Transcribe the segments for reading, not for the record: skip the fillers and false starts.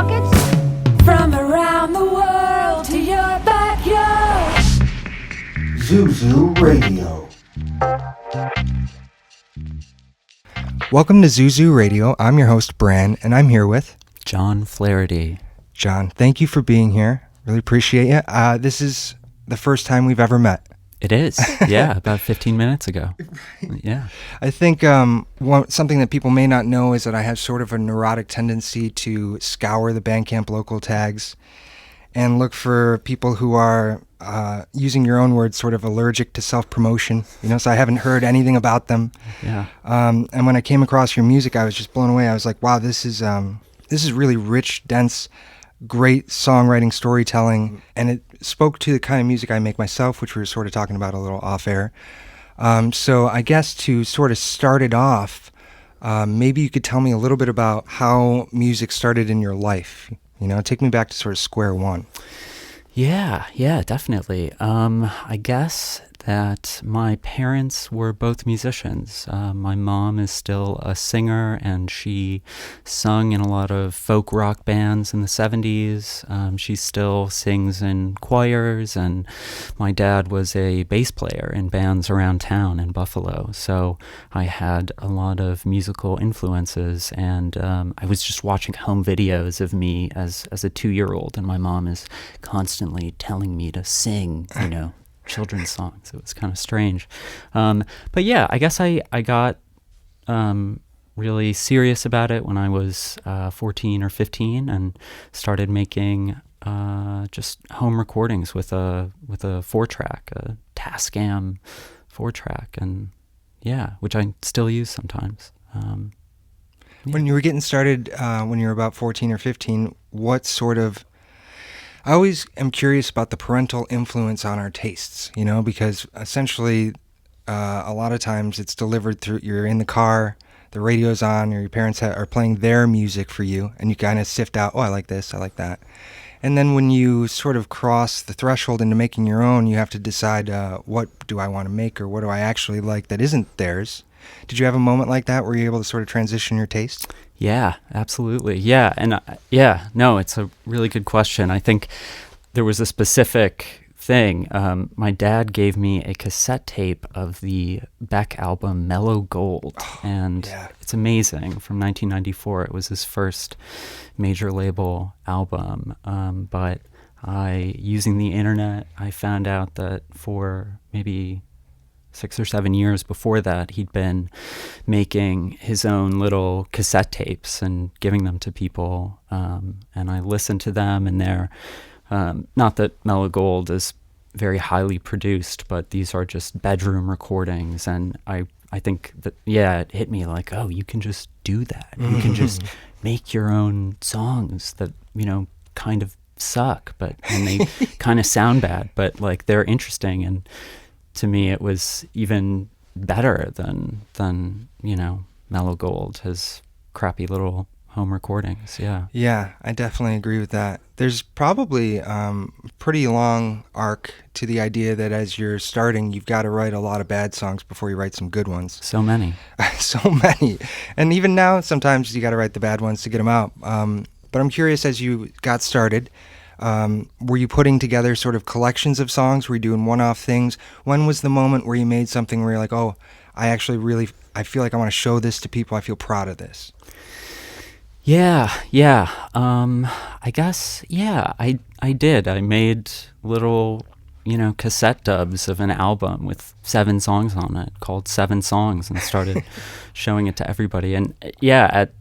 buckets. From around the world to your backyard. Zuzu Radio. Welcome to Zuzu Radio. I'm your host, Bran, and I'm here with John Flaherty. John, thank you for being here. Really appreciate you. This is the first time we've ever met. It is, yeah, about 15 minutes ago. Yeah. I think something that people may not know is that I have sort of a neurotic tendency to scour the Bandcamp local tags and look for people who are, using your own words, sort of allergic to self-promotion. So I haven't heard anything about them. Yeah. And when I came across your music, I was just blown away. I was like, wow, this is really rich, dense, great songwriting, storytelling, and it spoke to the kind of music I make myself, which we were sort of talking about a little off air. So I guess to sort of start it off, maybe you could tell me a little bit about how music started in your life. Take me back to sort of square one. Yeah, definitely. I guess that my parents were both musicians. My mom is still a singer, and she sung in a lot of folk rock bands in the 70s. She still sings in choirs, and my dad was a bass player in bands around town in Buffalo. So I had a lot of musical influences, and I was just watching home videos of me as a 2-year-old, and my mom is constantly telling me to sing, children's songs. It was kind of strange. But yeah, I guess I got really serious about it when I was 14 or 15 and started making just home recordings with a 4-track, a Tascam 4-track, and yeah, which I still use sometimes. When you were getting started, when you were about 14 or 15, what sort of... I always am curious about the parental influence on our tastes, because essentially a lot of times it's delivered through, you're in the car, the radio's on, or your parents are playing their music for you, and you kind of sift out, oh, I like this, I like that. And then when you sort of cross the threshold into making your own, you have to decide what do I want to make, or what do I actually like that isn't theirs. Did you have a moment like that where you're able to sort of transition your taste? Yeah, absolutely. Yeah, and no, it's a really good question. I think there was a specific thing. My dad gave me a cassette tape of the Beck album Mellow and it's amazing, from 1994. It was his first major label album, but using the internet, I found out that for maybe 6 or 7 years before that, he'd been making his own little cassette tapes and giving them to people. And I listened to them, and they're, not that Mellow Gold is very highly produced, but these are just bedroom recordings. And I think that, it hit me like, oh, you can just do that. You can just make your own songs that, kind of suck, and they kind of sound bad, but like they're interesting. And to me, it was even better than Mellow Gold, his crappy little home recordings. Yeah, I definitely agree with that. There's probably a pretty long arc to the idea that as you're starting, you've got to write a lot of bad songs before you write some good ones. So many. And even now, sometimes you got to write the bad ones to get them out. But I'm curious, as you got started, were you putting together sort of collections of songs? Were you doing one-off things? When was the moment where you made something where you're like, oh, I feel like I want to show this to people. I feel proud of this. Yeah. I guess, I did. I made little, cassette dubs of an album with 7 songs on it called 7 Songs, and started showing it to everybody. And at,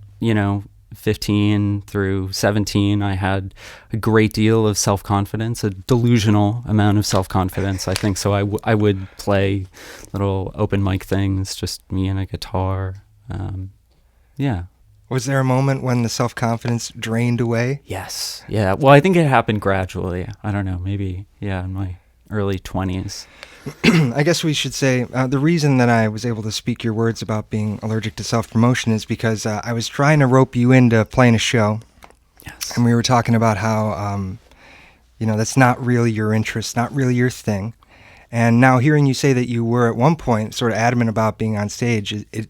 15 through 17, I had a great deal of self-confidence, a delusional amount of self-confidence, I think. So I would play little open mic things, just me and a guitar. Was there a moment when the self-confidence drained away? Yes. Yeah. Well, I think it happened gradually. I don't know, maybe, in my early 20s. I guess we should say the reason that I was able to speak your words about being allergic to self-promotion is because I was trying to rope you into playing a show. Yes. And we were talking about how, that's not really your interest, not really your thing. And now hearing you say that you were at one point sort of adamant about being on stage, it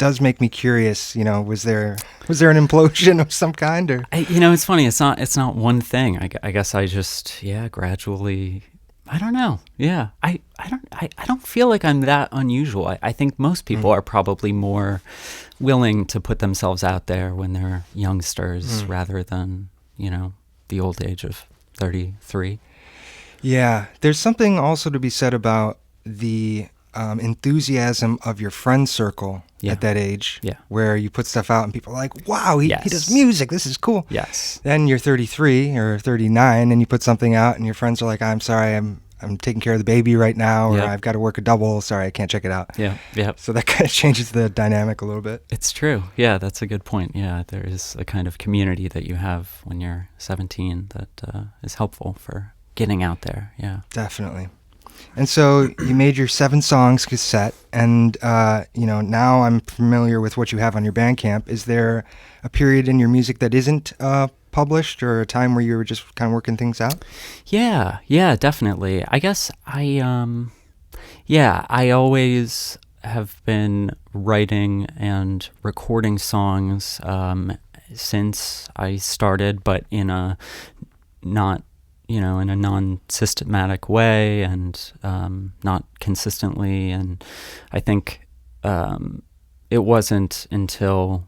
does make me curious. You know, was there an implosion of some kind, or It's funny. It's not one thing. I guess I just gradually. I don't know. Yeah, I don't feel like I'm that unusual. I think most people are probably more willing to put themselves out there when they're youngsters rather than the old age of 33. Yeah, there's something also to be said about the enthusiasm of your friend circle at that age, where you put stuff out and people are like, wow, he does music, this is cool. Yes. Then you're 33 or 39 and you put something out and your friends are like, I'm sorry, I'm taking care of the baby right now, or I've got to work a double, sorry, I can't check it out. Yeah. So that kind of changes the dynamic a little bit. It's true. Yeah, that's a good point. Yeah, there is a kind of community that you have when you're 17 that is helpful for getting out there. Yeah. Definitely. And so you made your 7 songs cassette, and now I'm familiar with what you have on your Bandcamp. Is there a period in your music that isn't published, or a time where you were just kind of working things out? Yeah, definitely. I guess I always have been writing and recording songs since I started, but in a non-systematic way and not consistently. And I think it wasn't until,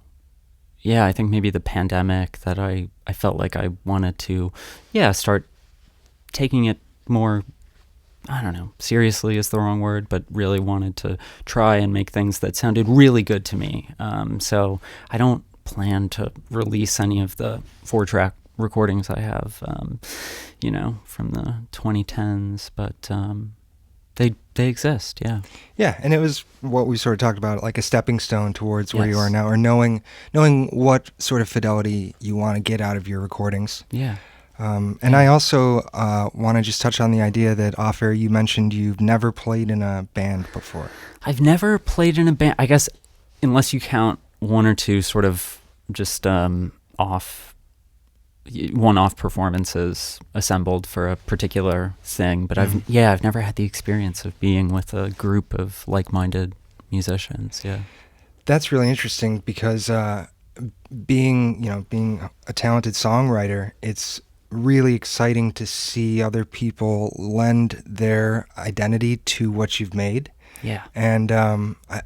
I think maybe the pandemic that I felt like I wanted to, start taking it more, I don't know, seriously is the wrong word, but really wanted to try and make things that sounded really good to me. So I don't plan to release any of the 4-track recordings I have, from the 2010s, but they exist, yeah. Yeah, and it was what we sort of talked about, like a stepping stone towards where you are now, or knowing what sort of fidelity you want to get out of your recordings. Yeah. And I also want to just touch on the idea that off-air you mentioned you've never played in a band before. I've never played in a band, I guess, unless you count one or two sort of just one-off performances assembled for a particular thing. But I've never had the experience of being with a group of like-minded musicians. Yeah. That's really interesting because being a talented songwriter, it's really exciting to see other people lend their identity to what you've made. Yeah. And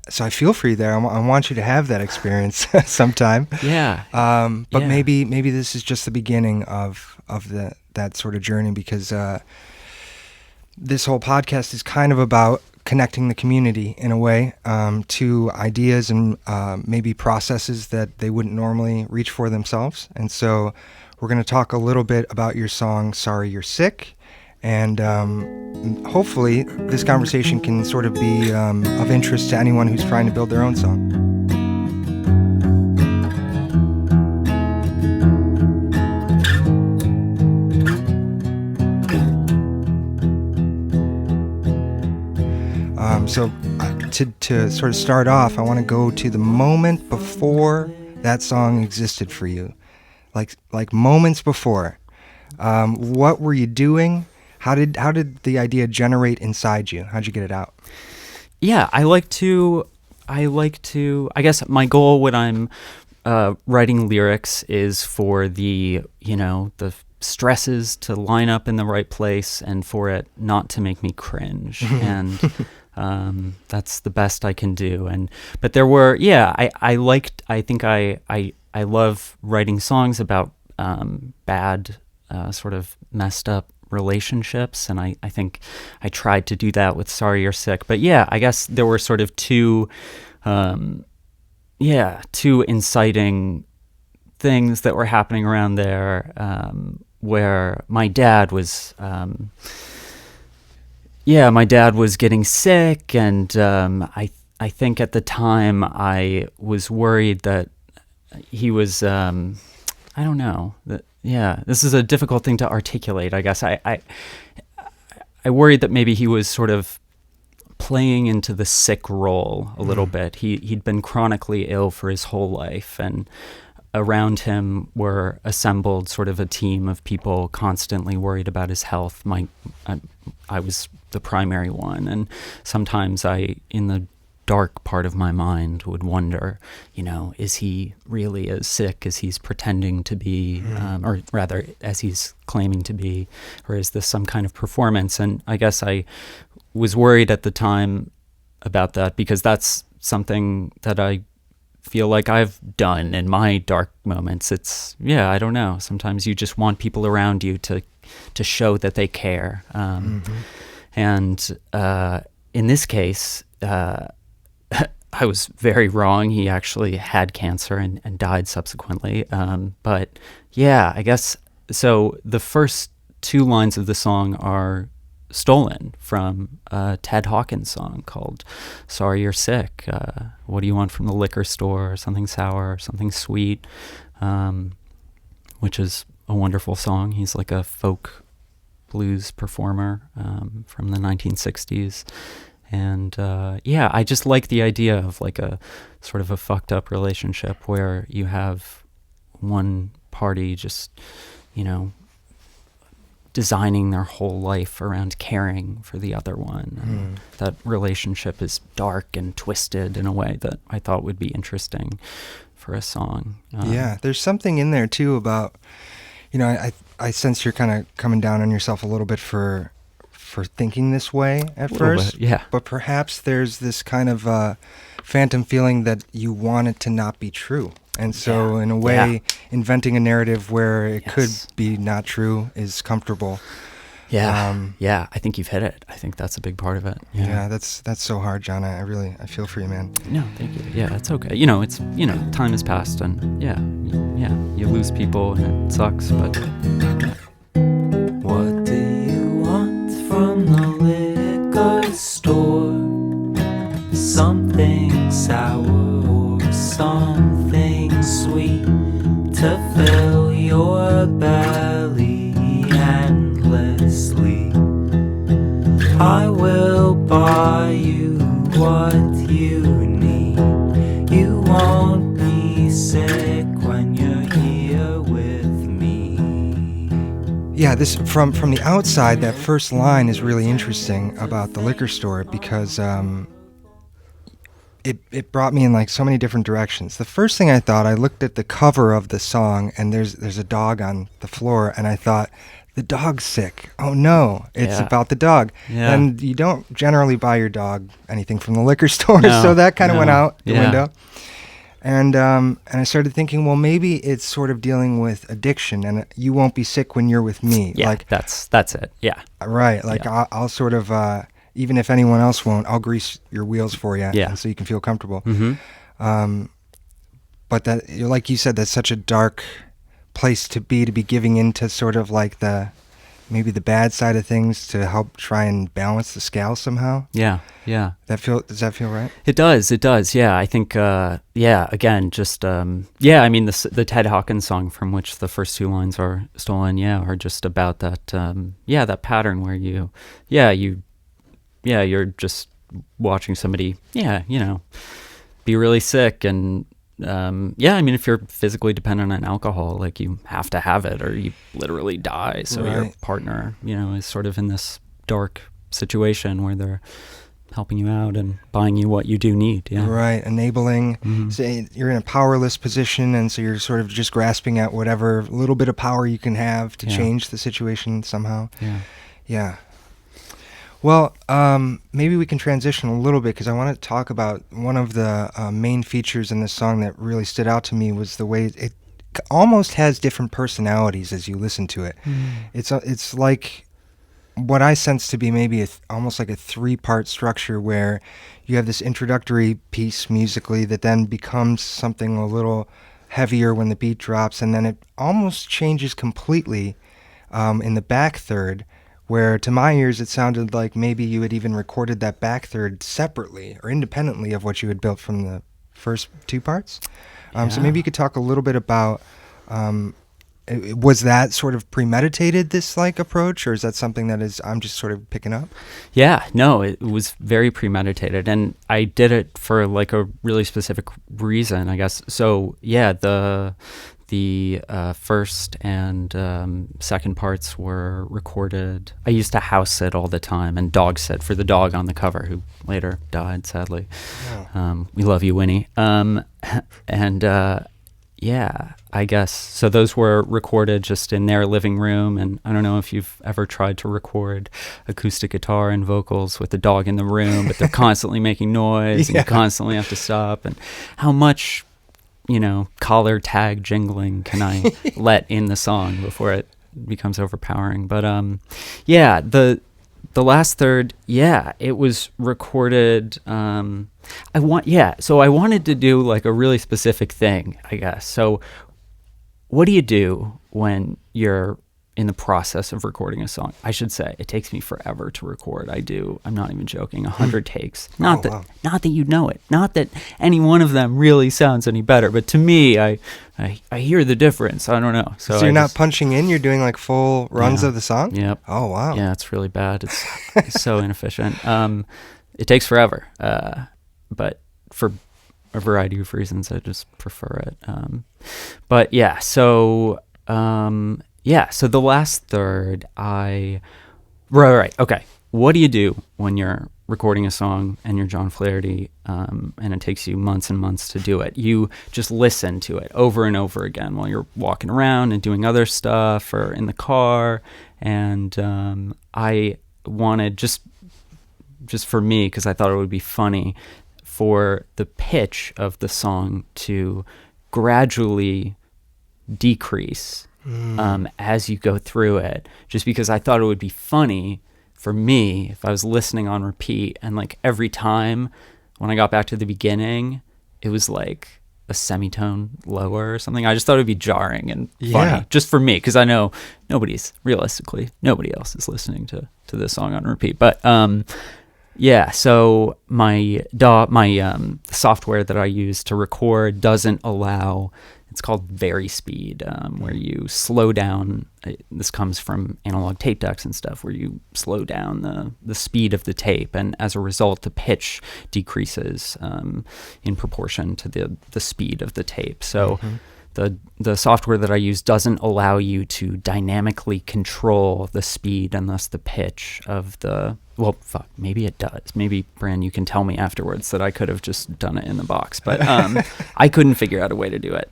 so I feel for you there. I want you to have that experience sometime. Yeah. But maybe this is just the beginning of that sort of journey, because this whole podcast is kind of about connecting the community in a way to ideas and maybe processes that they wouldn't normally reach for themselves. And so we're going to talk a little bit about your song, Sorry You're Sick. And hopefully this conversation can sort of be of interest to anyone who's trying to build their own song. So to sort of start off, I want to go to the moment before that song existed for you. Like moments before. What were you doing? How did the idea generate inside you? How'd you get it out? Yeah, I guess my goal when I'm writing lyrics is for the stresses to line up in the right place and for it not to make me cringe. And that's the best I can do. But there were, I love writing songs about bad, sort of messed up relationships, and I think I tried to do that with Sorry You're Sick. But I guess there were sort of two inciting things that were happening around there, where my dad was getting sick, and I think at the time I was worried that he was I don't know. This is a difficult thing to articulate, I guess. I worried that maybe he was sort of playing into the sick role a little bit. He'd been chronically ill for his whole life, and around him were assembled sort of a team of people constantly worried about his health. I was the primary one, and sometimes in the dark part of my mind would wonder, is he really as sick as he's pretending to be, or rather as he's claiming to be, or is this some kind of performance? And I guess I was worried at the time about that, because that's something that I feel like I've done in my dark moments. It's, I don't know. Sometimes you just want people around you to show that they care. And in this case, I was very wrong. He actually had cancer and died subsequently. But yeah, I guess, so the first two lines of the song are stolen from a Ted Hawkins song called Sorry You're Sick. What do you want from the liquor store? Something sour, something sweet, which is a wonderful song. He's like a folk blues performer from the 1960s. And I just like the idea of like a sort of a fucked up relationship where you have one party just, designing their whole life around caring for the other one. And that relationship is dark and twisted in a way that I thought would be interesting for a song. There's something in there too about, I sense you're kind of coming down on yourself a little bit for thinking this way at first. Bit, yeah. But perhaps there's this kind of phantom feeling that you want it to not be true. And so in a way, inventing a narrative where it could be not true is comfortable. I think you've hit it. I think that's a big part of it. Yeah, that's so hard, John. I feel for you, man. No, thank you. Yeah, it's okay. It's, time has passed, and you lose people and it sucks, but What do you want from the liquor store? Something sour or something sweet to fill your belly endlessly. I will buy you what you need. You won't be sick when you're here with me. Yeah, this from the outside, that first line is really interesting about the liquor store because it brought me in like so many different directions. The first thing I thought, I looked at the cover of the song and there's a dog on the floor, and I thought, the dog's sick. Oh no, it's about the dog. Yeah. And you don't generally buy your dog anything from the liquor store, so that kind of went out the window. And I started thinking, well, maybe it's sort of dealing with addiction, and you won't be sick when you're with me. Yeah, like that's it. Yeah. Right. Like I'll sort of, even if anyone else won't, I'll grease your wheels for you, so you can feel comfortable. But that, like you said, that's such a dark place to be giving into sort of like maybe the bad side of things to help try and balance the scale somehow. Yeah. Does that feel right? It does. Yeah. I think, again, just, I mean, the Ted Hawkins song from which the first two lines are stolen, are just about that, that pattern where you're just watching somebody, be really sick. And, I mean, if you're physically dependent on alcohol, like you have to have it or you literally die. So your partner, is sort of in this dark situation where they're helping you out and buying you what you do need. Yeah. Right. Enabling. So you're in a powerless position, and so you're sort of just grasping at whatever little bit of power you can have to change the situation somehow. Yeah. Well, maybe we can transition a little bit, because I want to talk about one of the main features in this song that really stood out to me was the way it almost has different personalities as you listen to it. It's like what I sense to be maybe almost like a three-part structure where you have this introductory piece musically that then becomes something a little heavier when the beat drops, and then it almost changes completely in the back third, where to my ears it sounded like maybe you had even recorded that back third separately or independently of what you had built from the first two parts. So maybe you could talk a little bit about, was that sort of premeditated, this like approach, or is that something that I'm just sort of picking up? Yeah, no, it was very premeditated, and I did it for like a really specific reason, I guess. So yeah, the the first and second parts were recorded. I used to house sit all the time and dog sit for the dog on the cover, who later died, sadly. We love you, Winnie. Yeah, I guess. So those were recorded just in their living room. And I don't know if you've ever tried to record acoustic guitar and vocals with the dog in the room, but they're constantly making noise and you constantly have to stop. And how much, collar tag jingling can I let in the song before it becomes overpowering? But yeah, the last third, it was recorded. So I wanted to do like a really specific thing, I guess. So what do you do when you're in the process of recording a song? I should say it takes me forever to record. I'm not even joking, 100 takes. Not that you know it. Not that any one of them really sounds any better, but to me, I hear the difference. I don't know. So you're not punching in, you're doing like full runs of the song? Yep. Oh, wow. Yeah, it's really bad. It's so inefficient. It takes forever. But for a variety of reasons, I just prefer it. But yeah, so the last third, right. Okay. What do you do when you're recording a song and you're John Flaherty, and it takes you months and months to do it? You just listen to it over and over again while you're walking around and doing other stuff or in the car. And I wanted just for me, because I thought it would be funny, for the pitch of the song to gradually decrease as you go through it, just because I thought it would be funny for me if I was listening on repeat and like every time when I got back to the beginning, it was like a semitone lower or something. I just thought it would be jarring and funny just for me, because I know nobody else is listening to this song on repeat. But so my software that I use to record doesn't allow. It's called varispeed, where you slow down. This comes from analog tape decks and stuff, where you slow down the speed of the tape, and as a result, the pitch decreases in proportion to the speed of the tape. So the software that I use doesn't allow you to dynamically control the speed and thus the pitch of the. Well, fuck, maybe it does. Maybe, Bran, you can tell me afterwards that I could have just done it in the box. But I couldn't figure out a way to do it.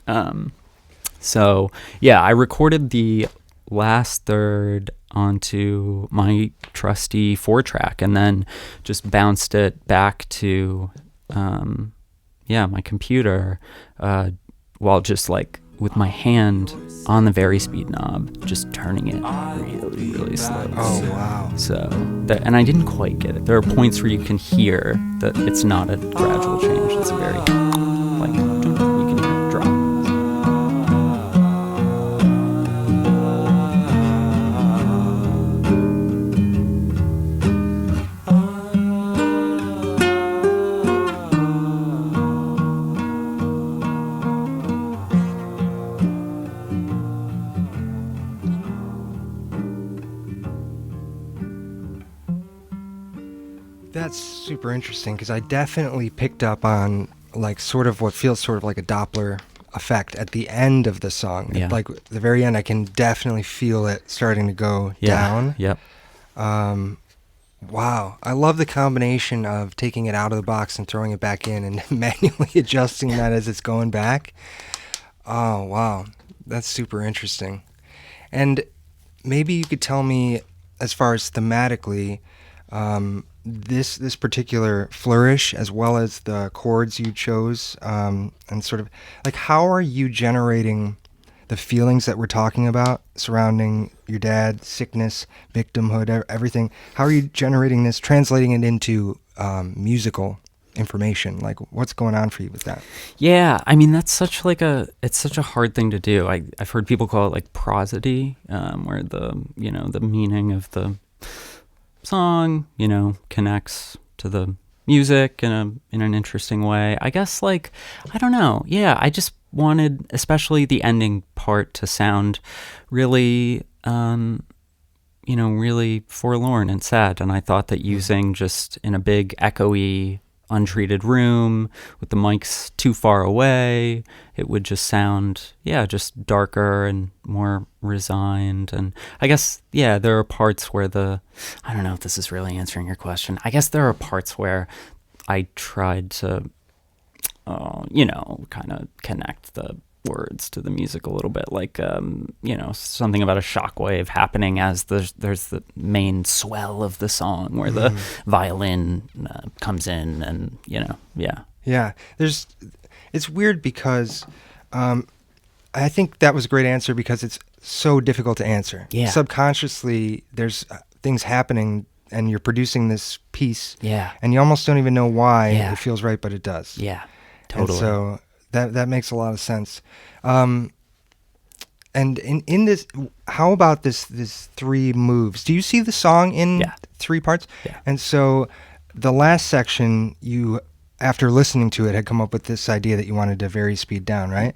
So, I recorded the last third onto my trusty 4-track and then just bounced it back to, my computer while just like with my hand on the varispeed knob, just turning it really, really slow. Oh, wow. So, and I didn't quite get it. There are points where you can hear that it's not a gradual change. It's a very, like, you can hear it drop. That's super interesting, because I definitely picked up on like sort of what feels sort of like a Doppler effect at the end of the song. Yeah. Like the very end, I can definitely feel it starting to go down. Yep. Wow. I love the combination of taking it out of the box and throwing it back in and manually adjusting that as it's going back. Oh, wow. That's super interesting. And maybe you could tell me, as far as thematically, this particular flourish, as well as the chords you chose, and sort of like, how are you generating the feelings that we're talking about surrounding your dad, sickness, victimhood, everything? How are you generating this, translating it into musical information? Like, what's going on for you with that? Yeah, I mean, that's such a hard thing to do. I've heard people call it like prosody, where the meaning of the song, connects to the music in an interesting way. I guess, like, I don't know. Yeah, I just wanted, especially the ending part, to sound really, really forlorn and sad. And I thought that using just in a big echoey untreated room with the mics too far away, it would just sound, just darker and more resigned. And I guess, there are parts where I don't know if this is really answering your question. I guess there are parts where I tried to, kind of connect the words to the music a little bit, like something about a shockwave happening as there's the main swell of the song where the violin comes in, and it's weird because I think that was a great answer because it's so difficult to answer. Subconsciously there's things happening and you're producing this piece, and you almost don't even know why it feels right, but it does. Totally. And so that makes a lot of sense. And in this, how about this 3 moves? Do you see the song in 3 parts? And so the last section, you, after listening to it, had come up with this idea that you wanted to vary speed down, right?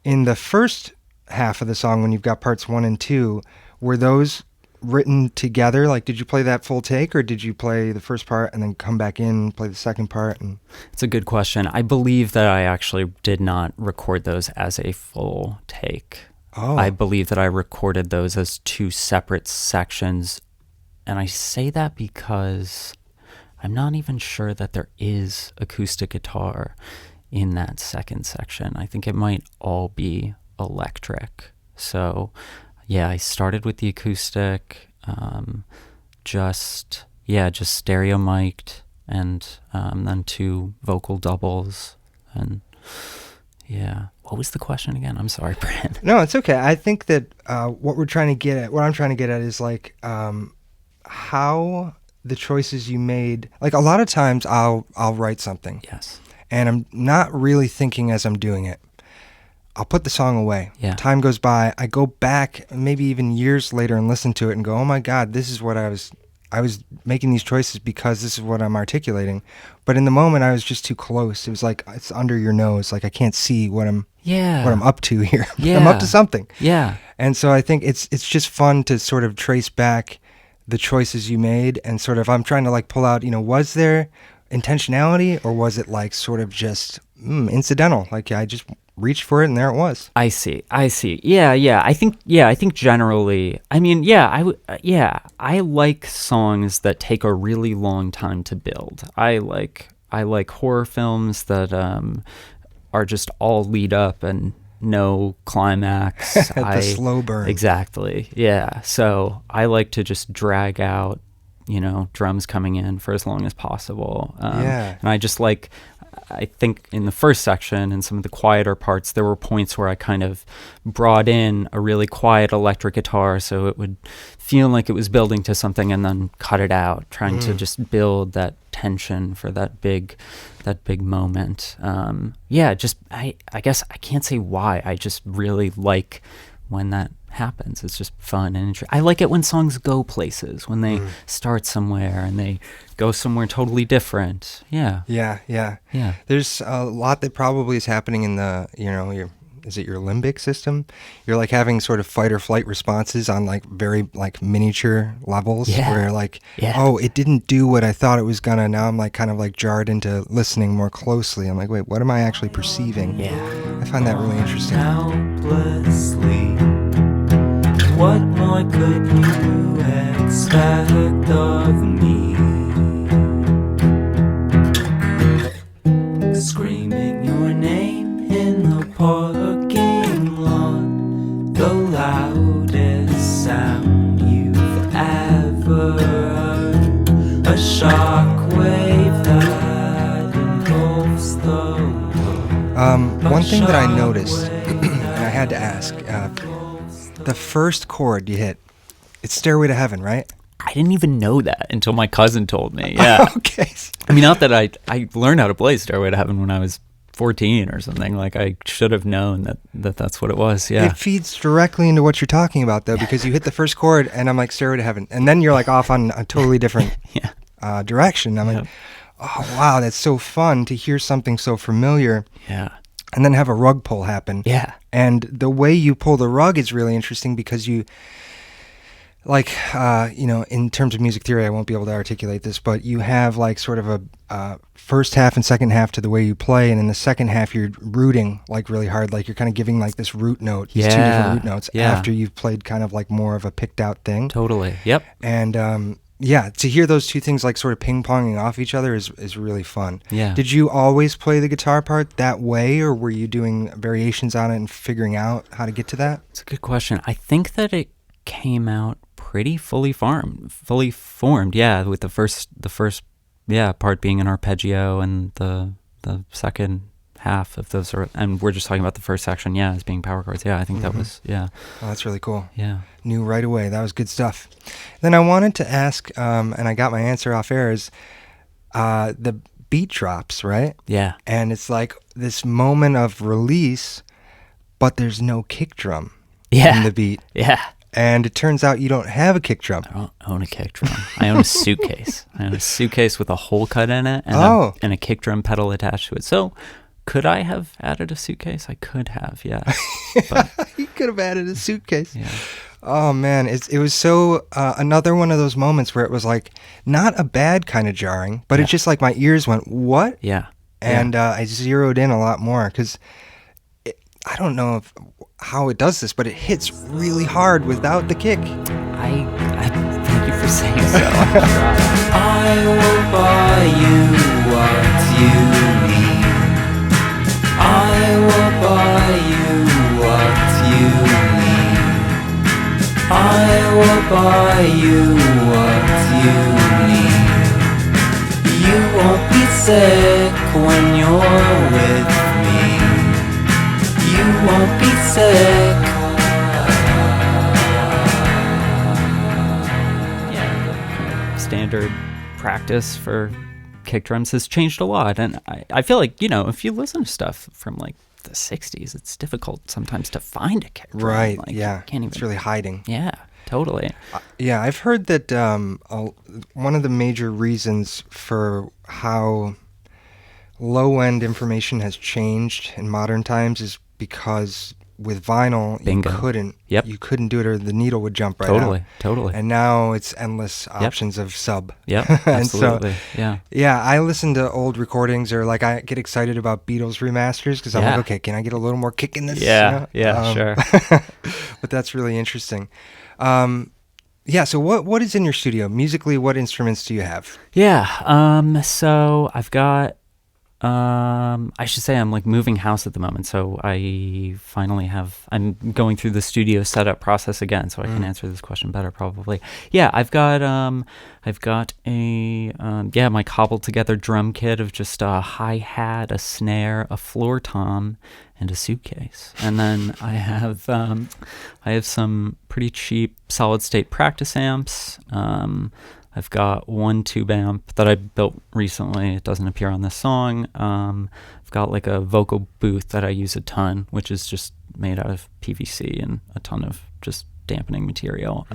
In the first half of the song, when you've got parts 1 and 2, were those written together? Like, did you play that full take, or did you play the first part and then come back in and play the second part? And it's a good question. I believe that I actually did not record those as a full take. I believe that I recorded those as 2 separate sections, and I say that because I'm not even sure that there is acoustic guitar in that second section. I think it might all be electric. So I started with the acoustic, just stereo mic'd, and then 2 vocal doubles. And what was the question again? I'm sorry, Brent. No, it's okay. I think that what I'm trying to get at is like how the choices you made. Like, a lot of times I'll write something. Yes. And I'm not really thinking as I'm doing it. I'll put the song away. Time goes by. I go back maybe even years later and listen to it and go, oh my God, this is what I was making these choices because this is what I'm articulating. But in the moment, I was just too close. It was like, it's under your nose. Like, I can't see what I'm up to here. I'm up to something. And so I think it's just fun to sort of trace back the choices you made, and sort of, I'm trying to like pull out, was there intentionality, or was it like sort of just incidental? Like, I just reached for it and there it was. I see. Yeah. I think generally, I mean, I like songs that take a really long time to build. I like horror films that are just all lead up and no climax. The slow burn. Exactly. Yeah. So I like to just drag out, drums coming in for as long as possible. And I think in the first section and some of the quieter parts, there were points where I kind of brought in a really quiet electric guitar so it would feel like it was building to something, and then cut it out, trying to just build that tension for that big moment. I guess I can't say why. I just really like when that happens. It's just fun and I like it when songs go places, when they start somewhere and they go somewhere totally different. Yeah. There's a lot that probably is happening in the is it your limbic system? You're like having sort of fight or flight responses on like very like miniature levels where like, oh, it didn't do what I thought it was gonna. Now I'm like kind of like jarred into listening more closely. I'm like, wait, what am I actually perceiving? I find that really interesting. Helplessly, what more could you expect of me? Screaming your name in the parking lot, the loudest sound you've ever heard, a shockwave that engulfs the world. One thing that I noticed, and I had to ask, the first chord you hit, it's Stairway to Heaven, right? I didn't even know that until my cousin told me. Yeah. Okay. I mean, not that I learned how to play Stairway to Heaven when I was 14 or something. Like, I should have known that's what it was. Yeah. It feeds directly into what you're talking about, though, because you hit the first chord and I'm like, Stairway to Heaven. And then you're like off on a totally different direction. I'm like, oh, wow, that's so fun to hear something so familiar. Yeah. And then have a rug pull happen. Yeah. And the way you pull the rug is really interesting because you, like, in terms of music theory, I won't be able to articulate this, but you have like sort of a first half and second half to the way you play, and in the second half you're rooting like really hard, like you're kind of giving like this root note, these two different root notes after you've played kind of like more of a picked out thing. Totally. Yep. And to hear those two things like sort of ping-ponging off each other is really fun. Yeah. Did you always play the guitar part that way, or were you doing variations on it and figuring out how to get to that? It's a good question. I think that it came out pretty fully formed. Yeah, with the first part being an arpeggio, and the second half of those and we're just talking about the first section, as being power chords. Yeah, I think that was, Oh, that's really cool. Yeah. Knew right away. That was good stuff. Then I wanted to ask, and I got my answer off air, is the beat drops, right? Yeah. And it's like this moment of release, but there's no kick drum in the beat. Yeah. And it turns out you don't have a kick drum. I don't own a kick drum. I own a suitcase. I own a suitcase with a hole cut in it and a kick drum pedal attached to it. So could I have added a suitcase? I could have, yeah. But, You could have added a suitcase. yeah. Oh, man. It was so another one of those moments where it was like not a bad kind of jarring, but it's just like my ears went, what? Yeah. And I zeroed in a lot more because I don't know how it does this, but it hits really hard without the kick. I thank you for saying so. I will buy you what you need. I will buy you what you need. I will buy you what you need. You won't be sick when you're with me. You won't be sick. Standard practice for kick drums has changed a lot, and I feel like, if you listen to stuff from like the 60s, it's difficult sometimes to find a kick drum. Right, Like, yeah. you can't even, It's really hiding. yeah, totally. Yeah, I've heard that one of the major reasons for how low-end information has changed in modern times is because with vinyl, Bingo. you couldn't do it, or the needle would jump right out. Totally. And now it's endless options of sub. Yep, And so, absolutely. Yeah. yeah, I listen to old recordings, or like I get excited about Beatles remasters because I'm Yeah. like, okay, can I get a little more kick in this? Yeah, sure. But that's really interesting. So what is in your studio? Musically, what instruments do you have? Yeah, so I've got, I should say I'm like moving house at the moment, so I'm going through the studio setup process again, so I can answer this question better probably. Yeah, I've got my cobbled together drum kit of just a hi-hat, a snare, a floor tom, and a suitcase. And then I have some pretty cheap solid state practice amps. I've got one tube amp that I built recently. It doesn't appear on this song. I've got like a vocal booth that I use a ton, which is just made out of PVC and a ton of just dampening material.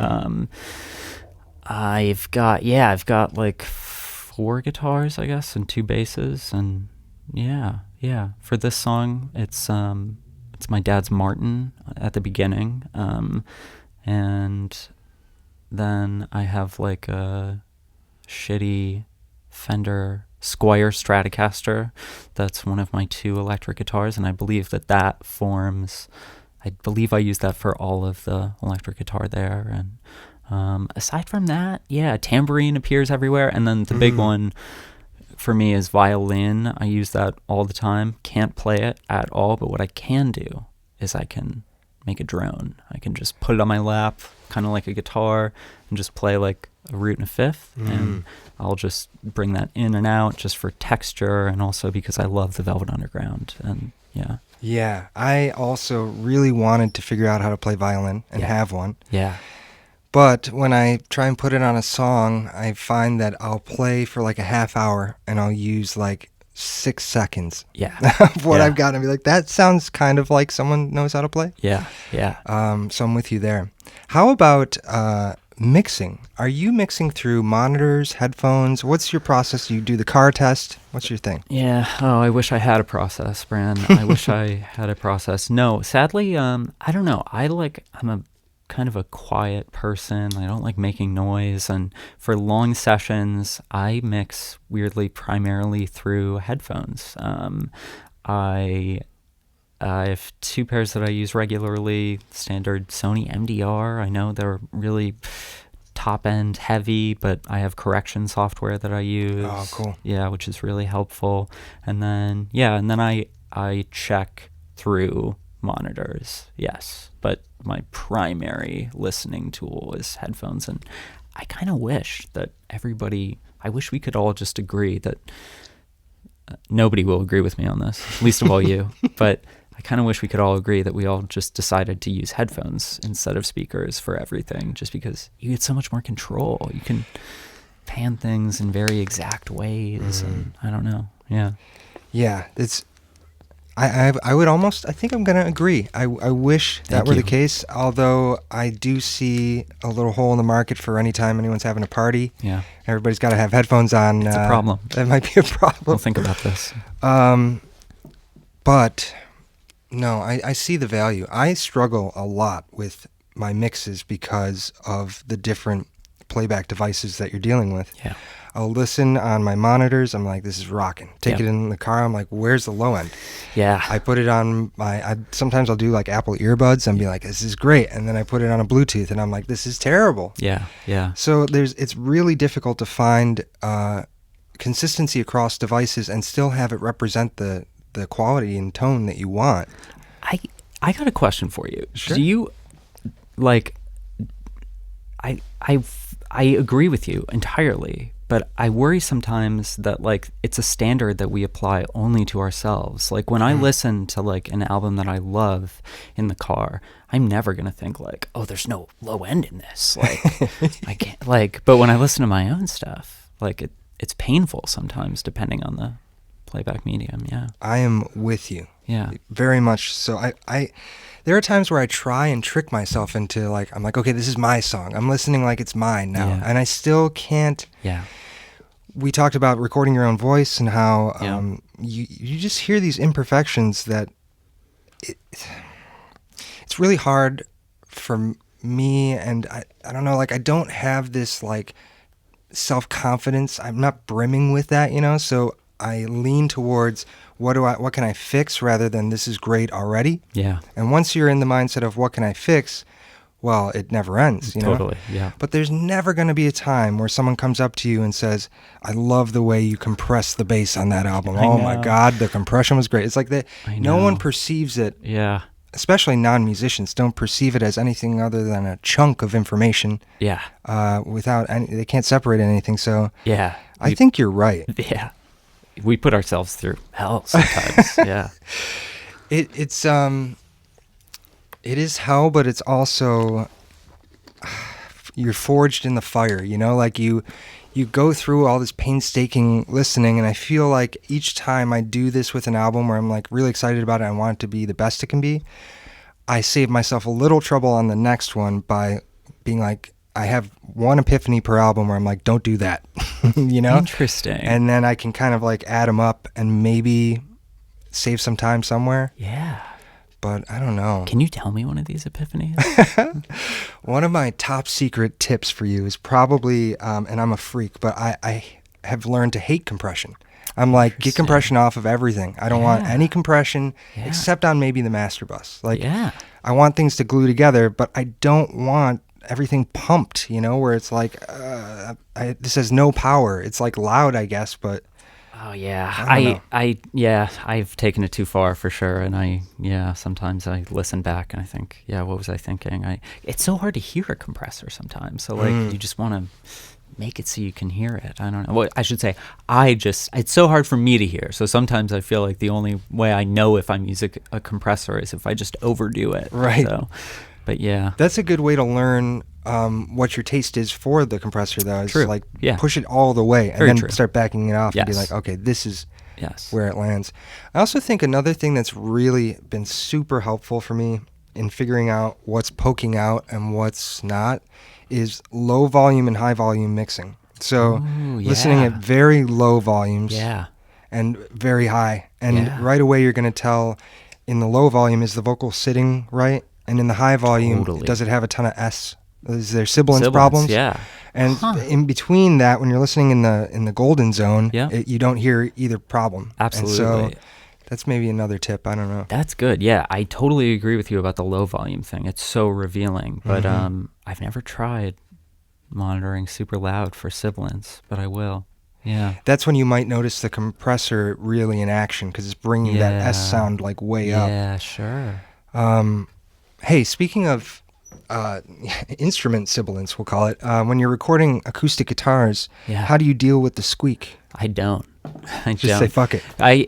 I've got like 4 guitars, I guess, and 2 basses, and yeah. For this song, it's my dad's Martin at the beginning, and then I have like a shitty Fender Squier Stratocaster. That's one of my 2 electric guitars, and I believe that forms. I believe I use that for all of the electric guitar there. And aside from that, tambourine appears everywhere, and then the big one for me is violin. I use that all the time. Can't play it at all, but what I can do is I can make a drone. I can just put it on my lap, kind of like a guitar, and just play like a root and a fifth, and I'll just bring that in and out just for texture, and also because I love the Velvet Underground. And Yeah, I also really wanted to figure out how to play violin and have one. Yeah. But when I try and put it on a song, I find that I'll play for like a half hour and I'll use like 6 seconds of what I've got, and be like, that sounds kind of like someone knows how to play. Yeah. So I'm with you there. How about mixing? Are you mixing through monitors, headphones? What's your process? You do the car test? What's your thing? Yeah. Oh, I wish I had a process, Bran. I wish I had a process. No, sadly, I don't know. I'm a kind of a quiet person. I don't like making noise. And for long sessions, I mix weirdly primarily through headphones. I have 2 pairs that I use regularly, standard Sony MDR. I know they're really top end heavy, but I have correction software that I use. Oh, cool. Yeah, which is really helpful. And then I check through monitors. Yes, but my primary listening tool is headphones, and I kind of wish that I wish we could all just agree that nobody will agree with me on this, least of all you, but I kind of wish we could all agree that we all just decided to use headphones instead of speakers for everything, just because you get so much more control. You can pan things in very exact ways, and I don't know. Yeah. Yeah, I would almost, I think I'm going to agree. I wish that were the case, although I do see a little hole in the market for any time anyone's having a party. Yeah. Everybody's got to have headphones on. It's a problem. That might be a problem. We'll think about this. But no, I see the value. I struggle a lot with my mixes because of the different playback devices that you're dealing with. Yeah. I'll listen on my monitors. I'm like, this is rocking. Take it in the car. I'm like, where's the low end? Yeah. I put it on sometimes I'll do like Apple earbuds and be like, this is great. And then I put it on a Bluetooth and I'm like, this is terrible. Yeah. Yeah. So it's really difficult to find consistency across devices and still have it represent the quality and tone that you want. I got a question for you. Sure. Do you like? I agree with you entirely, but I worry sometimes that like it's a standard that we apply only to ourselves. Like when I listen to like an album that I love in the car, I'm never gonna think like, oh, there's no low end in this. Like I can't like. But when I listen to my own stuff, like it's painful sometimes depending on the playback medium. Yeah. I am with you. Yeah. Very much so. I there are times where I try and trick myself into like, I'm like, okay, this is my song. I'm listening like it's mine now. Yeah. And I still can't. Yeah. We talked about recording your own voice and how you just hear these imperfections that it's really hard for me. And I don't know, like I don't have this like self-confidence. I'm not brimming with that, so I lean towards what can I fix rather than this is great already. Yeah. And once you're in the mindset of what can I fix, well, it never ends, Totally, yeah. But there's never going to be a time where someone comes up to you and says, I love the way you compress the bass on that album. Oh my God, the compression was great. It's like that no one perceives it. Yeah. Especially non-musicians don't perceive it as anything other than a chunk of information. Yeah. They can't separate anything. So yeah, I think you're right. Yeah. We put ourselves through hell sometimes. Yeah. It is hell, but it's also you're forged in the fire, like you go through all this painstaking listening, and I feel like each time I do this with an album where I'm like really excited about it, I want it to be the best it can be, I save myself a little trouble on the next one by being like, I have one epiphany per album where I'm like, don't do that, Interesting. And then I can kind of like add them up and maybe save some time somewhere. Yeah. But I don't know. Can you tell me one of these epiphanies? One of my top secret tips for you is probably, and I'm a freak, but I have learned to hate compression. I'm like, get compression off of everything. I don't want any compression except on maybe the master bus. Like, I want things to glue together, but I don't want everything pumped, where it's like, this has no power. It's like loud, I guess, but oh yeah, I've taken it too far for sure, and sometimes I listen back and I think, what was I thinking? It's so hard to hear a compressor sometimes, so like you just want to make it so you can hear it. I don't know. Well, I should say, it's so hard for me to hear, so sometimes I feel like the only way I know if I'm using a compressor is if I just overdo it. Right. So, but yeah. That's a good way to learn what your taste is for the compressor, though. Is like push it all the way and then start backing it off and be like, okay, this is where it lands. I also think another thing that's really been super helpful for me in figuring out what's poking out and what's not is low volume and high volume mixing. So listening at very low volumes and very high. And right away you're going to tell in the low volume, is the vocal sitting right? And in the high volume, Totally. does it have a ton of S? Is there sibilance, Sibilance, problems? yeah. And in between that, when you're listening in the golden zone, Yeah. you don't hear either problem. Absolutely. And so that's maybe another tip. I don't know. That's good. Yeah, I totally agree with you about the low volume thing. It's so revealing. But I've never tried monitoring super loud for sibilance, but I will. Yeah. That's when you might notice the compressor really in action because it's bringing that S Yeah. sound like way up. Yeah, sure. Hey, speaking of instrument sibilance, we'll call it, when you're recording acoustic guitars, Yeah. how do you deal with the squeak? I don't. I Just say fuck it. I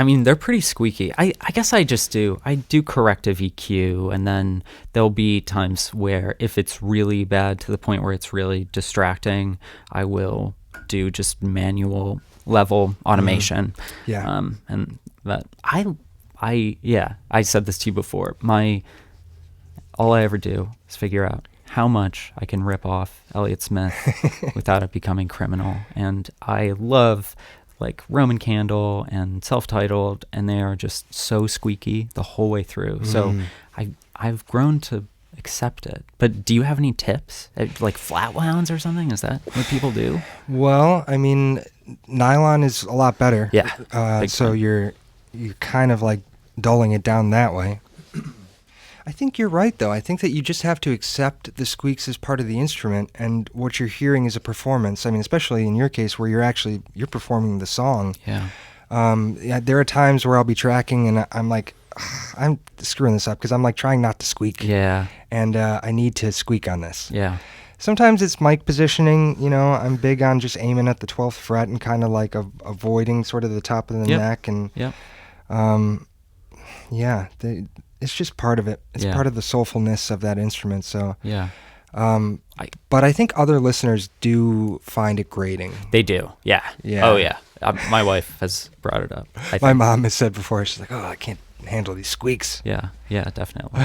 mean, they're pretty squeaky. I guess I do corrective EQ, and then there'll be times where if it's really bad to the point where it's really distracting, I will do just manual level automation. Yeah. And that I said this to you before. All I ever do is figure out how much I can rip off Elliott Smith without it becoming criminal. And I love like Roman Candle and Self-Titled, and they are just so squeaky the whole way through. So I've grown to accept it. But do you have any tips? Like flat wounds or something? Is that what people do? Well, I mean, nylon is a lot better. Yeah. Big So fan. you're kind of like dulling it down that way. I think you're right, though. I think that you just have to accept the squeaks as part of the instrument, and what you're hearing is a performance. I mean, especially in your case where you're performing the song. Yeah. There are times where I'll be tracking and I'm like, I'm screwing this up because I'm like trying not to squeak. Yeah. And I need to squeak on this. Yeah. Sometimes it's mic positioning. I'm big on just aiming at the 12th fret and kind of like avoiding sort of the top of the Yep. neck. And Yep. it's just part of it. It's Yeah. part of the soulfulness of that instrument. So, Yeah. but I think other listeners do find it grating. They do. Yeah. Yeah. Oh, yeah. My wife has brought it up. I My think. mom has said before, she's like, "Oh, I can't handle these squeaks." Yeah. Yeah, definitely.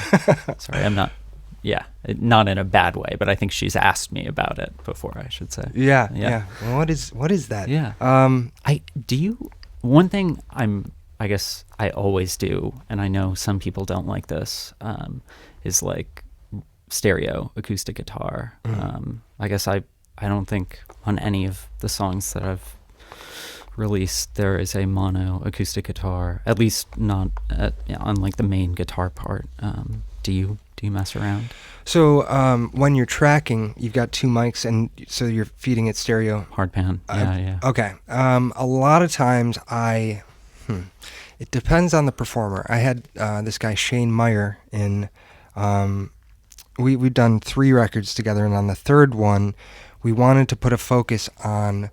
Sorry, I'm not. Yeah. Not in a bad way, but I think she's asked me about it before, I should say. Yeah. Yeah. Well, what is that? Yeah. One thing I guess I always do, and I know some people don't like this, is like stereo acoustic guitar. I guess I don't think on any of the songs that I've released there is a mono acoustic guitar, at least not on like the main guitar part. Do you mess around? So when you're tracking, you've got two mics, and so you're feeding it stereo. Hard pan. Yeah. Okay. A lot of times it depends on the performer. I had this guy Shane Meyer in. We've done 3 records together, and on the third one, we wanted to put a focus on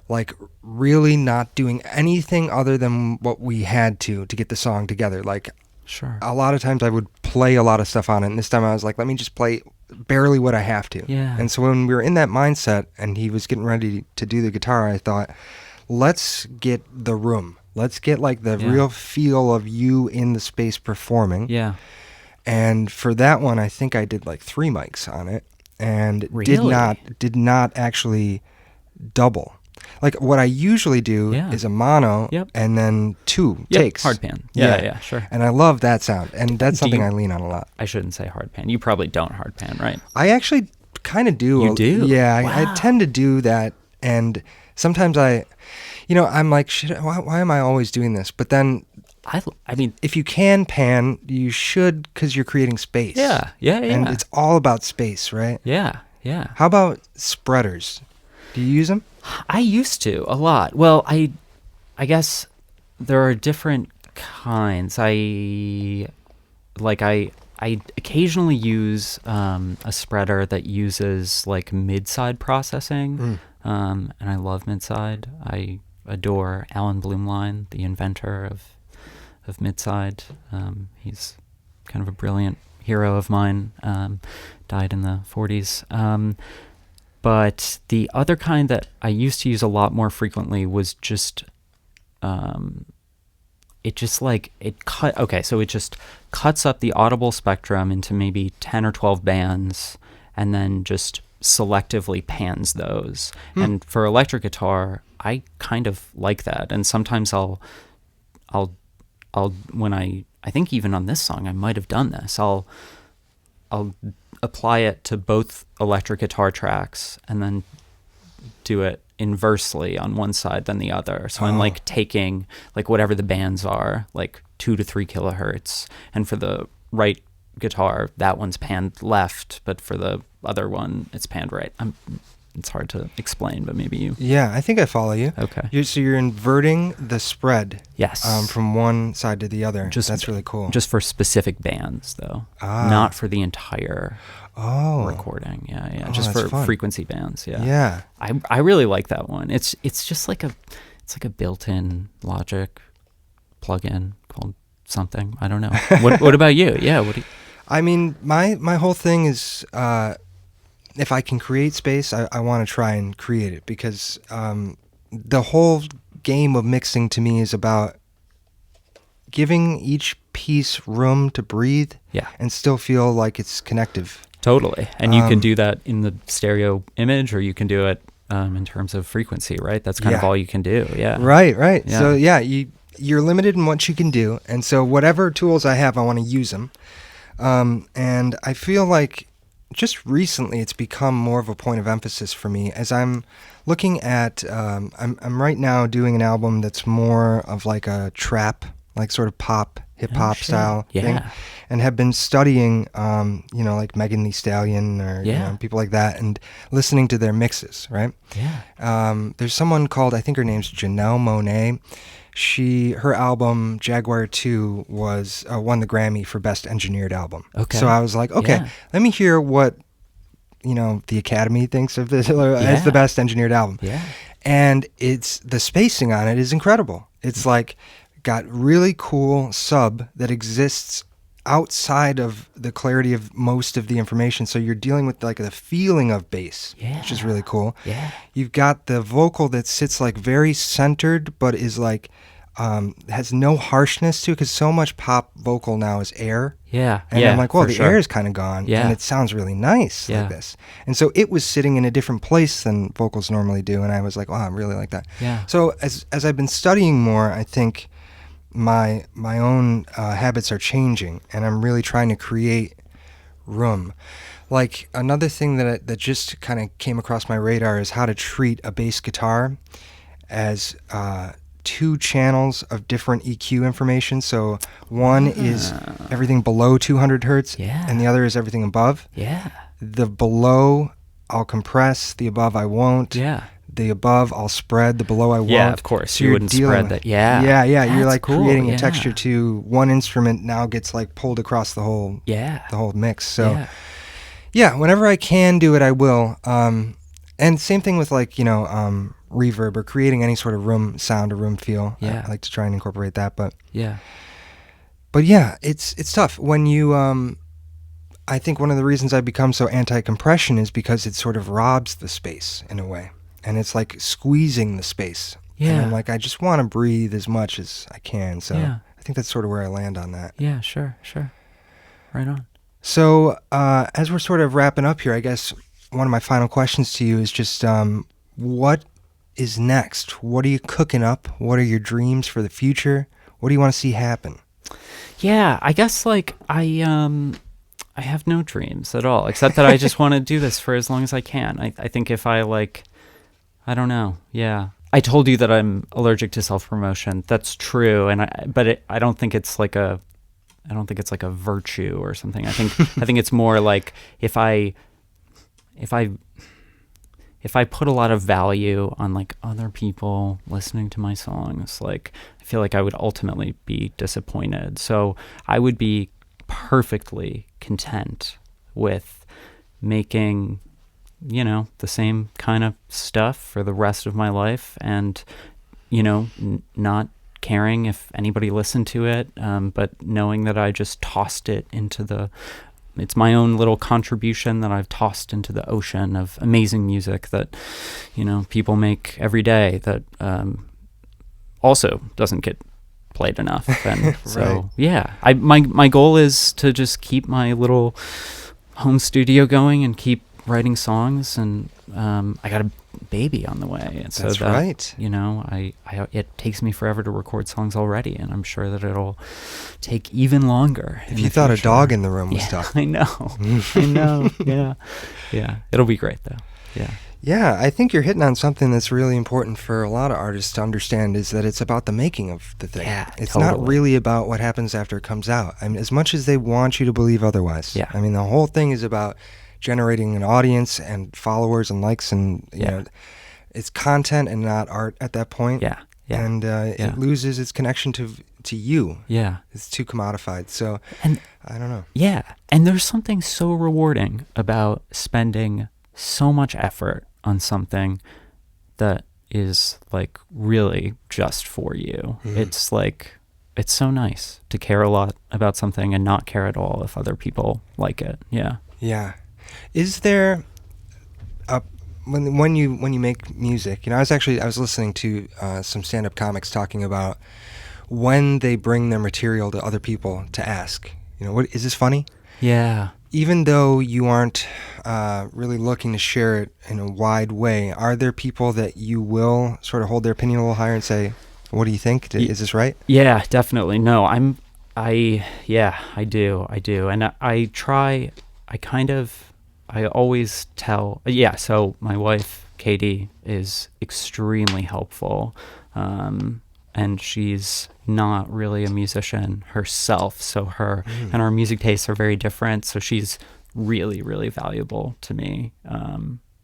like really not doing anything other than what we had to get the song together. Like Sure. a lot of times I would play a lot of stuff on it, and this time I was like, let me just play barely what I have to. Yeah. And so when we were in that mindset and he was getting ready to do the guitar, I thought, let's get the room. Let's get like the Yeah. real feel of you in the space performing. Yeah. And for that one, I think I did like 3 mics on it, and Really? did not actually double. Like what I usually do Yeah. is a mono Yep. and then 2 Yep, takes. hard pan. Yeah, sure. And I love that sound, and that's Do something you- I lean on a lot. I shouldn't say hard pan. You probably don't hard pan, right? I actually kind of do. You do? Yeah, I Wow. tend to do that, and sometimes I'm like, shit, why am I always doing this? But then I mean, if you can pan, you should, because you're creating space. yeah. And it's all about space, right? Yeah. How about spreaders? Do you use them? I used to a lot. Well, I guess there are different kinds. I occasionally use a spreader that uses like mid-side processing, and I love mid-side. I adore Alan Blumlein, the inventor of mid-side. He's kind of a brilliant hero of mine. Died in the 40s. But the other kind that I used to use a lot more frequently was just, it just cuts up the audible spectrum into maybe 10 or 12 bands, and then just selectively pans those. And for electric guitar, I kind of like that. And sometimes I'll when I I think even on this song I might have done this. I'll apply it to both electric guitar tracks and then do it inversely on one side than the other. So I'm like taking like whatever the bands are, like 2 to 3 kilohertz, and for the right guitar that one's panned left, but for the other one it's panned right. It's hard to explain, but maybe you... Yeah, I think I follow you. Okay. So you're inverting the spread. Yes. From one side to the other. That's really cool. Just for specific bands, though. Not for the entire recording. Yeah. Just for fun. frequency bands. Yeah. Yeah. I really like that one. It's just like a built-in Logic plugin called something. I don't know. What about you? Yeah. What do you... I mean, my whole thing is, if I can create space, I want to try and create it, because the whole game of mixing to me is about giving each piece room to breathe and still feel like it's connective. Totally. And you can do that in the stereo image, or you can do it in terms of frequency, right? That's kind of all you can do. Yeah. Right. Yeah. So you're limited in what you can do. And so whatever tools I have, I want to use them. And I feel like just recently it's become more of a point of emphasis for me as I'm looking at, I'm right now doing an album that's more of like a trap, like sort of pop, hip hop style thing, and have been studying, like Megan Thee Stallion or people like that, and listening to their mixes, right? Yeah. There's someone called, I think her name's Janelle Monáe. Her album Jaguar 2 was won the Grammy for Best Engineered Album. Okay. So I was like, let me hear what the Academy thinks of this as the best engineered album. Yeah. And it's the spacing on it is incredible. It's like got really cool sub that exists outside of the clarity of most of the information. So you're dealing with like the feeling of bass, which is really cool. Yeah. You've got the vocal that sits like very centered, but is like, has no harshness to it, because so much pop vocal now is air. Yeah. And I'm like, well, the air is kind of gone. Yeah. And it sounds really nice like this. And so it was sitting in a different place than vocals normally do. And I was like, wow, I really like that. Yeah. So as I've been studying more, I think my own habits are changing, and I'm really trying to create room. Like another thing that just kind of came across my radar is how to treat a bass guitar as 2 channels of different EQ information. So one is everything below 200 hertz, and the other is everything above. Yeah. The below I'll compress, the above I won't. Yeah. The above I'll spread, the below I won't. Yeah, of course. So you wouldn't spread that. Yeah. Yeah. You're like creating a texture to one instrument now gets like pulled across the whole mix. So whenever I can do it, I will. And same thing with like, reverb or creating any sort of room sound or room feel. Yeah. I like to try and incorporate that, but it's tough when you I think one of the reasons I've become so anti-compression is because it sort of robs the space in a way. And it's like squeezing the space. Yeah. And I'm like, I just want to breathe as much as I can. So I think that's sort of where I land on that. Yeah, sure. Right on. So as we're sort of wrapping up here, I guess one of my final questions to you is just what is next? What are you cooking up? What are your dreams for the future? What do you want to see happen? Yeah, I guess like I have no dreams at all, except that I just want to do this for as long as I can. I think if I I don't know. Yeah. I told you that I'm allergic to self-promotion. That's true. But I don't think it's like a virtue or something. I think it's more like if I put a lot of value on like other people listening to my songs, like I feel like I would ultimately be disappointed. So I would be perfectly content with making the same kind of stuff for the rest of my life, and not caring if anybody listened to it, but knowing that I just tossed it into it's my own little contribution that I've tossed into the ocean of amazing music that people make every day that also doesn't get played enough. And so my goal is to just keep my little home studio going and keep writing songs, and I got a baby on the way. And so That's that, right. you know, it takes me forever to record songs already, and I'm sure that it'll take even longer. If you thought a dog in the room was tough. I know. I know. Yeah. Yeah. It'll be great though. Yeah. Yeah, I think you're hitting on something that's really important for a lot of artists to understand, is that it's about the making of the thing. Yeah, it's totally. not really about what happens after it comes out. I mean, as much as they want you to believe otherwise. Yeah. I mean, the whole thing is about generating an audience and followers and likes, and you know, it's content and not art at that point. Yeah. Yeah. And it loses its connection to you. Yeah. It's too commodified. So And I don't know. yeah. And there's something so rewarding about spending so much effort on something that is like really just for you. It's like, it's so nice to care a lot about something and not care at all if other people like it. Yeah. Yeah. Is there a when you make music, you know, I was listening to some stand-up comics talking about when they bring their material to other people to ask, you know, what is this funny? Yeah. Even though you aren't really looking to share it in a wide way, are there people that you will sort of hold their opinion a little higher and say, what do you think? Is this right? Yeah, definitely. No, I do. And I always tell, so my wife, Katie, is extremely helpful. And she's not really a musician herself. So her and our music tastes are very different. So she's really, really valuable to me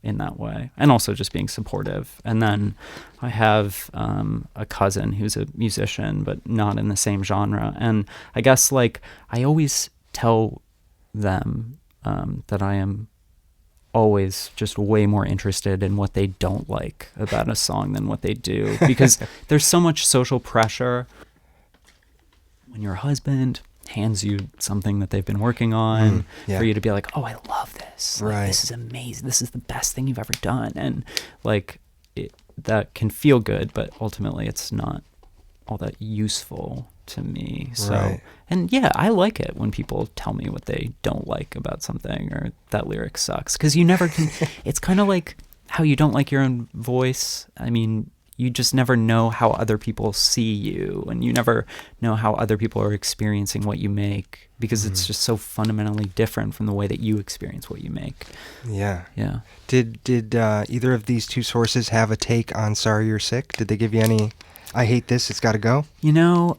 in that way. And also just being supportive. And then I have a cousin who's a musician, but not in the same genre. And I guess like I always tell them that I am always just way more interested in what they don't like about a song than what they do, because there's so much social pressure when your husband hands you something that they've been working on for you to be like, oh, I love this. Like, this is amazing. This is the best thing you've ever done. And like that can feel good, but ultimately it's not all that useful to me. So, and yeah, I like it when people tell me what they don't like about something, or that lyric sucks, because you never can. It's kind of like how you don't like your own voice. I mean, you just never know how other people see you, and you never know how other people are experiencing what you make, because it's just so fundamentally different from the way that you experience what you make. Yeah. Yeah. Did either of these two sources have a take on Sorry You're Sick? Did they give you any, I hate this, it's got to go? You know,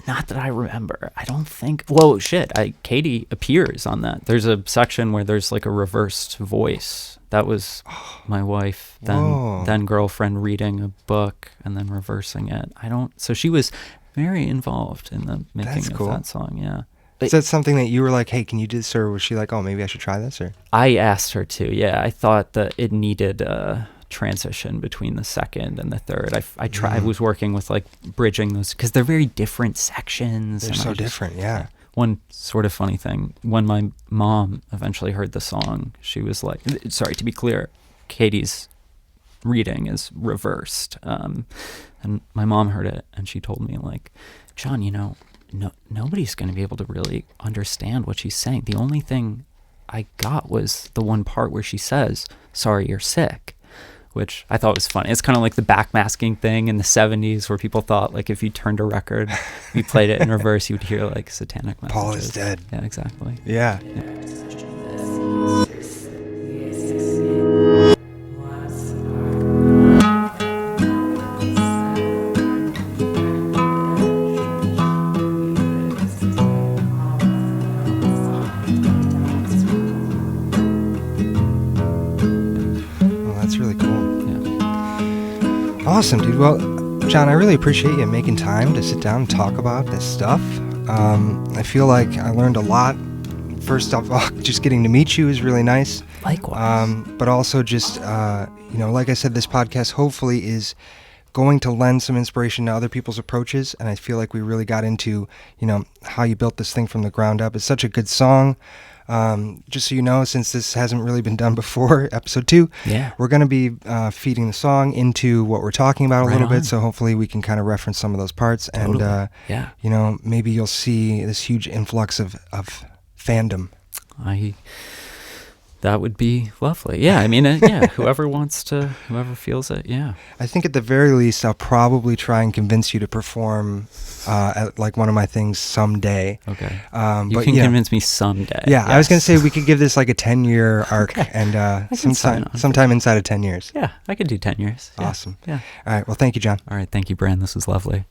not that I remember. I don't think. Whoa, shit! Katie appears on that. There's a section where there's like a reversed voice. That was my wife, then girlfriend, reading a book and then reversing it. So she was very involved in the making of that song. Yeah. Is that something that you were like, hey, can you do this? Or was she like, oh, maybe I should try this? Or I asked her to. Yeah, I thought that it needed transition between the second and the third. I was working with like bridging those, because they're very different sections. They're so different, yeah. One sort of funny thing, when my mom eventually heard the song, she was like, sorry, to be clear, Katie's reading is reversed. And my mom heard it and she told me like, John, you know, nobody's going to be able to really understand what she's saying. The only thing I got was the one part where she says, sorry, you're sick, which I thought was funny. It's kind of like the backmasking thing in the 70s where people thought like if you turned a record, you played it in reverse, you would hear like satanic messages. Paul is dead. Yeah, exactly. Yeah. Awesome, dude. Well, John, I really appreciate you making time to sit down and talk about this stuff. I feel like I learned a lot. First off, just getting to meet you is really nice. Likewise. But also just, like I said, this podcast hopefully is going to lend some inspiration to other people's approaches. And I feel like we really got into, how you built this thing from the ground up. It's such a good song. Just so you know, since this hasn't really been done before, episode 2, we're going to be feeding the song into what we're talking about a little bit. So hopefully we can kind of reference some of those parts. Totally. And, maybe you'll see this huge influx of fandom. That would be lovely. Yeah, I mean, yeah, whoever feels it, yeah. I think at the very least, I'll probably try and convince you to perform at like one of my things someday. Okay. But You can convince me someday. Yeah, I was Yes. going to say we could give this like a 10-year arc, and can sign on. sometime inside of 10 years. Yeah, I could do 10 years. Yeah. Awesome. Yeah. All right. Well, thank you, John. All right. Thank you, Bran. This was lovely.